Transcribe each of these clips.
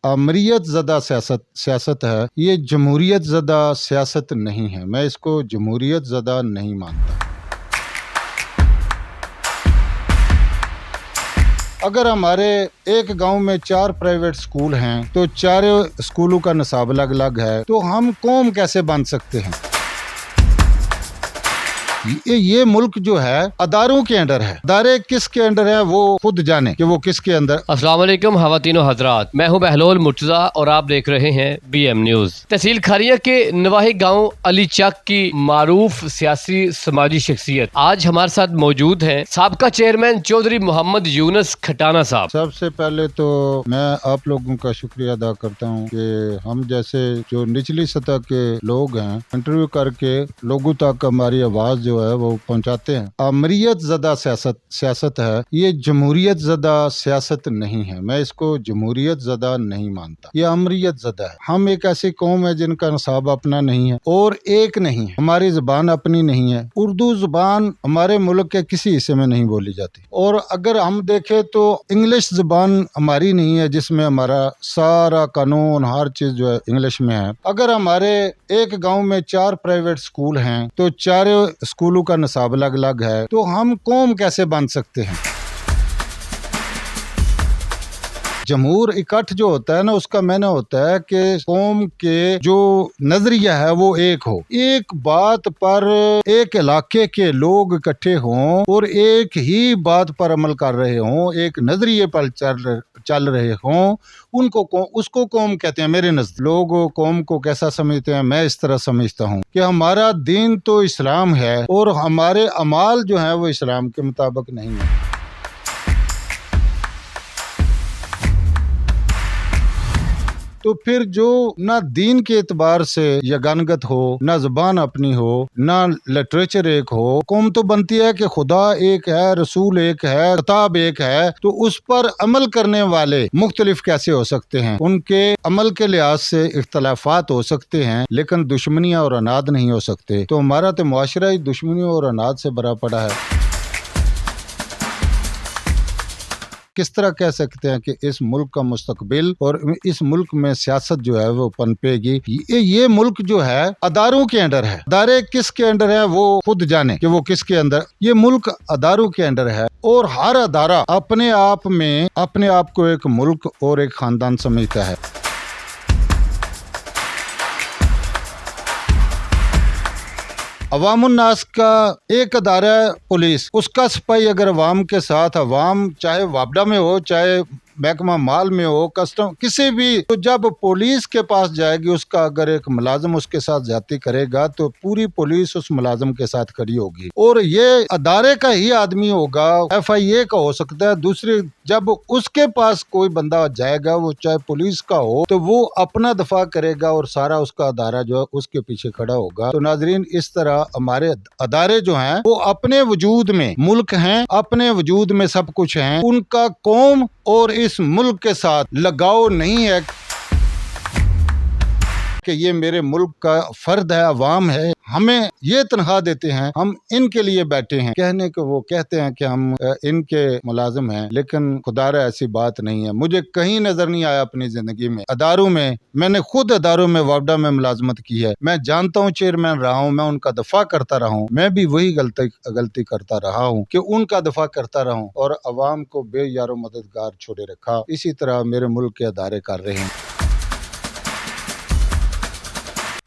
आमरीत ज़दा सियासत है, ये जमहूरियत ज़दा सियासत नहीं है। मैं इसको जमहूरियत ज़दा नहीं मानता। अगर हमारे एक गांव में 4 प्राइवेट स्कूल हैं तो चारों स्कूलों का निसाब अलग अलग है, तो हम कौम कैसे बन सकते हैं? ये मुल्क जो है अदारों के अंडर है। अदारे किसके अंडर है वो खुद जाने कि वो किसके अंदर। अस्सलाम वालेकुम ख़वातीन व हज़रात, मैं हूं बहलोल मुर्तज़ा और आप देख रहे हैं BM न्यूज़। तहसील खारिया के नवाही गांव अली चक की मारूफ सियासी समाजी शख्सियत आज हमारे साथ मौजूद हैं साबका चेयरमैन चौधरी मोहम्मद यूनुस खटाना साहब। सबसे पहले तो मैं आप लोगों का शुक्रिया अदा करता हूँ कि हम जैसे जो निचली सतह के लोग हैं इंटरव्यू करके लोगों तक हमारी आवाज जो है वो पहुंचाते हैं। आमरीत ज़दा सियासत है, ये जमहूरियत ज़दा सियासत नहीं है। मैं इसको जमहूरियत ज़दा नहीं मानता, ये आमरीत ज़दा है। हम एक ऐसी कौम है जिनका निसाब अपना नहीं है और एक नहीं है, हमारी ज़बान अपनी नहीं है। उर्दू ज़बान हमारे मुल्क के किसी हिस्से में नहीं बोली जाती, और अगर हम देखें तो इंग्लिश ज़बान हमारी नहीं है जिसमें हमारा सारा कानून हर चीज़ जो है इंग्लिश में है। अगर हमारे एक गांव में 4 प्राइवेट स्कूल हैं तो चारों स्कूलों का निसाब अलग अलग है, तो हम कौम कैसे बन सकते हैं? जमहूर इकट्ठ जो होता है ना, उसका मायने होता है कि कौम के जो नजरिया है वो एक हो, एक बात पर एक इलाके के लोग इकट्ठे हों और एक ही बात पर अमल कर रहे हों, एक नजरिए पर चल रहे हों, उसको कौम कहते हैं। मेरे नज़र लोग कौम को कैसा समझते हैं, मैं इस तरह समझता हूँ कि हमारा दीन तो इस्लाम है और हमारे अमाल जो है वो इस्लाम के मुताबिक नहीं है। तो फिर जो ना दीन के एतबार से यगानगत हो, ना ज़बान अपनी हो, ना लिटरेचर एक हो, कौम तो बनती है कि खुदा एक है, रसूल एक है, किताब एक है, तो उस पर अमल करने वाले मुख्तलिफ कैसे हो सकते हैं? उनके अमल के लिहाज से इख्तलाफात हो सकते हैं लेकिन दुश्मनियाँ और अनाद नहीं हो सकते। तो हमारा तो मुआशरा ही दुश्मनियों और अनाद से भरा पड़ा है। किस तरह कह सकते हैं कि इस मुल्क का मुस्तकबिल और इस मुल्क में सियासत जो है वो पनपेगी? ये मुल्क जो है अदारों के अंडर है। अदारे किसके अंडर है वो खुद जाने कि वो किसके अंदर। ये मुल्क अदारों के अंडर है और हर अदारा अपने आप को एक मुल्क और एक खानदान समझता है। अवामुन्नास का एक अदारा पुलिस, उसका सिपाही अगर अवाम के साथ, अवाम चाहे वापडा में हो, चाहे महकमा माल में हो, कस्टम किसी भी, तो जब पुलिस के पास जाएगी, उसका अगर एक मुलाजिम उसके साथ ज्यादती करेगा तो पूरी पुलिस उस मुलाजिम के साथ खड़ी होगी और ये अदारे का ही आदमी होगा, FIA का हो सकता है। दूसरी जब उसके पास कोई बंदा जाएगा, वो चाहे पुलिस का हो, तो वो अपना दफा करेगा और सारा उसका अदारा जो है उसके पीछे खड़ा होगा। तो नाजरीन, इस तरह हमारे अदारे जो हैं वो अपने वजूद में मुल्क हैं, अपने वजूद में सब कुछ हैं, उनका कौम और इस मुल्क के साथ लगाव नहीं है कि ये मेरे मुल्क का फर्द है, अवाम है, हमें ये तनख्वाह देते हैं, हम इनके लिए बैठे हैं। कहने को वो कहते हैं कि हम इनके मुलाजिम हैं, लेकिन खुदारा ऐसी बात नहीं है। मुझे कहीं नजर नहीं आया अपनी जिंदगी में अदारों में। मैंने खुद अदारों में वापडा में मुलाजमत की है, मैं जानता हूँ, चेयरमैन रहा हूँ, मैं उनका दफा करता रहा हूँ। मैं भी वही गलती करता रहा हूँ कि उनका दफा करता रहा हूँ और अवाम को बेयारो मददगार छोड़े रखा। इसी तरह मेरे मुल्क के अदारे कर रहे हैं।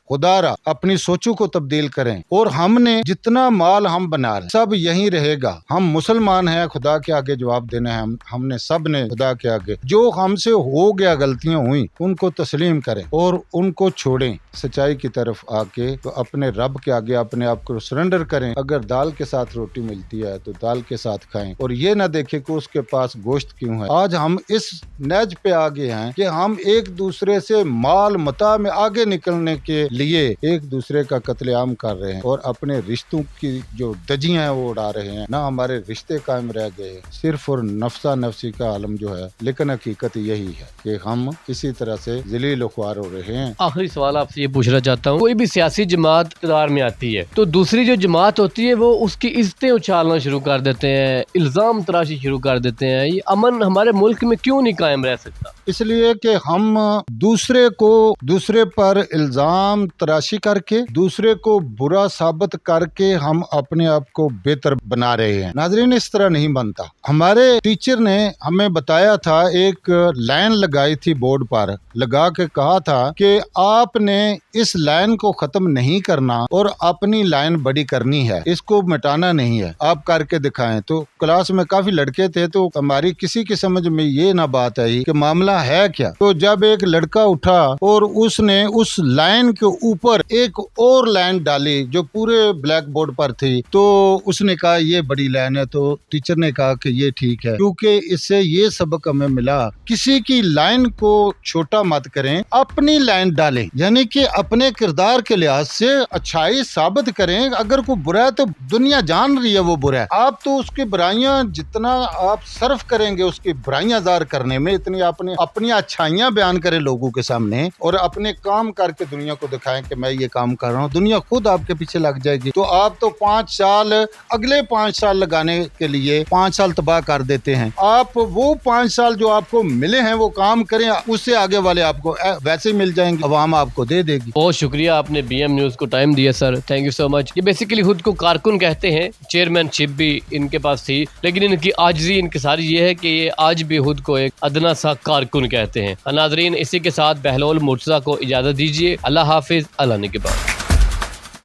खुदारा अपनी सोचों को तब्दील करें और हमने जितना माल हम बना रहे सब यहीं रहेगा। हम मुसलमान हैं, खुदा के आगे जवाब देना है। हमने सब ने खुदा के आगे जो हमसे हो गया, गलतियां हुई, उनको तस्लीम करें और उनको छोड़ें। सच्चाई की तरफ आके तो अपने रब के आगे अपने आप को सरेंडर करें। अगर दाल के साथ रोटी मिलती है तो दाल के साथ खाएं और ये ना देखें कि उसके पास गोश्त क्यों है। आज हम इस नज पे आगे हैं कि हम एक दूसरे से माल मता में आगे निकलने के लिए एक दूसरे का कत्लेआम कर रहे हैं और अपने रिश्तों की जो दजियां हैं वो उड़ा रहे हैं। ना हमारे रिश्ते कायम रह गए, सिर्फ और नफ्सा नफ्सी का आलम जो है, लेकिन हकीकत यही है कि हम इसी तरह से ज़लील ख्वार हो रहे हैं। आखिरी सवाल आपसे ये पूछना चाहता हूँ, कोई भी सियासी जमात इक़्तिदार में आती है तो दूसरी जो जमात होती है वो उसकी इज्जतें उछालना शुरू कर देते हैं, इल्ज़ाम तराशी शुरू कर देते हैं। ये अमन हमारे मुल्क में क्यों नहीं कायम रह सकता? इसलिए कि हम दूसरे पर इल्जाम तराशी करके, दूसरे को बुरा साबित करके हम अपने आप को बेहतर बना रहे हैं। नाज़रीन, इस तरह नहीं बनता। हमारे टीचर ने हमें बताया था, एक लाइन लगाई थी बोर्ड पर, लगा के कहा था कि आपने इस लाइन को खत्म नहीं करना और अपनी लाइन बड़ी करनी है, इसको मिटाना नहीं है, आप करके दिखाएं। तो क्लास में काफी लड़के थे, तो हमारी किसी की समझ में ये ना बात आई कि मामला है क्या। तो जब एक लड़का उठा और उसने उस लाइन के ऊपर एक और लाइन डाली जो पूरे ब्लैक बोर्ड पर थी, तो उसने कहा ये बड़ी लाइन है। तो टीचर ने कहा कि ये ठीक है, क्योंकि इससे ये सबक हमें मिला, किसी की लाइन को छोटा मत करें, अपनी लाइन डालें, यानी कि अपने किरदार के लिहाज से अच्छाई साबित करें। अगर कोई बुरा है तो दुनिया जान रही है वो बुरा है, आप तो उसकी बुराइयां जितना आप सर्फ करेंगे उसकी बुराइयां ज़ाहिर करने में, इतनी आपने अपनी अच्छाइयां बयान करें लोगों के सामने और अपने काम करके दुनिया को दिखाएं कि मैं ये काम कर रहा हूँ, दुनिया खुद आपके पीछे लग जाएगी। तो आप तो 5 साल, अगले 5 साल लगाने के लिए 5 साल तबाह कर देते हैं। आप वो 5 साल जो आपको मिले हैं वो काम करें, उससे आगे वाले आपको वैसे मिल जाएंगे, अवाम आपको दे देगी। बहुत शुक्रिया, आपने BM न्यूज़ को टाइम दिया sir, thank you so much. ये बेसिकली खुद को कारकुन कहते हैं, चेयरमैनशिप भी इनके पास थी, लेकिन इनकी आजिज़ी, इनकिसारी ये है कि ये आज भी खुद को एक अदना सा कारकुन कहते हैं। नाज़रीन, इसी के साथ बहलोल मुर्तज़ा को इजाज़त दीजिए। अल्लाह हाफिज़, अल्लाह निगहबान।